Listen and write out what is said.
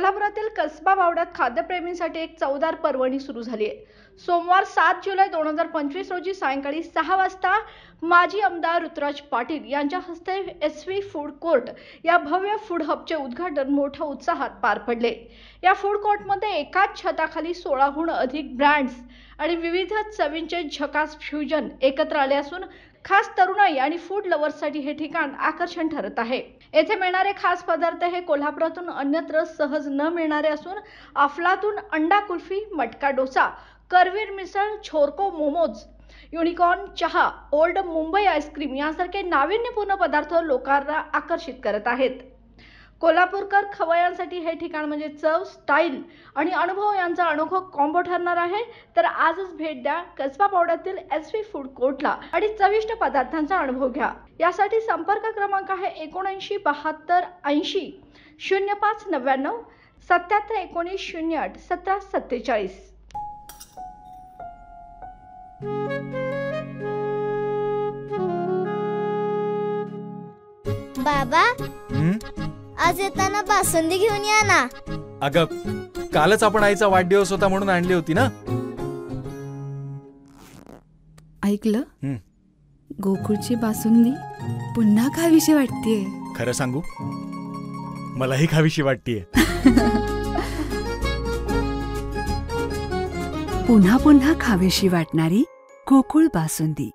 कोल्हापुरातील कसबा बावड्यात खाद्यप्रेमींसाठी एक चवदार पर्वणी सुरू झाली आहे। सोमवार 7 जुलै 2025 रोजी सायंकाळी 6 वाजता माजी आमदार ऋतुराज पाटील यांच्या हस्ते SV फूड कोर्ट या भव्य फूड हबचे उद्घाटन मोठ्या उत्साहात पार पडले। या फूड कोर्टमध्ये एकाच छताखाली 16हून अधिक ब्रँड्स आणि विविध चवींचे झकास फ्युजन एकत्र आले असून खास तरुणाई आणि फूड लव्हर्ससाठी हे ठिकाण आकर्षण ठरत आहे। येथे मिळणारे खास पदार्थ हे कोल्हापुरातून अन्यत्र सहज न मिळणारे असून अफलातून अंडा कुल्फी, मटका डोसा, करवीर मिसळ, छोरको मोमोज, युनिकॉर्न चहा, ओल्ड मुंबई आईस्क्रीम यासारखे नाविन्यपूर्ण पदार्थ लोकांना आकर्षित करत आहेत। कोल्हापूरकर खवय्यांसाठी हे ठिकाण म्हणजे चव, स्टाईल आणि अनुभव यांचा अनोखा कॉम्बो ठरणार आहे। तर आजच भेट द्या कसबा बावड्यातील SV फूड कोर्टला आणि चविष्ट पदार्थांचा अनुभव घ्या। यासाठी संपर्क क्रमांक आहे 79 72 80 05 99 77 19 08 17 47। बाबा, आज येताना बासुंदी घेऊन या ना। अगं, कालच आपण आईचा वाढदिवस होता म्हणून आणली होती ना। ऐकलं, गोकुळची बासुंदी पुन्हा खावीशी वाटतेय। खरं सांगू, मलाही खावीशी वाटतेय। पुन्हा पुन्हा खावीशी वाटणारी गोकुळ बासुंदी।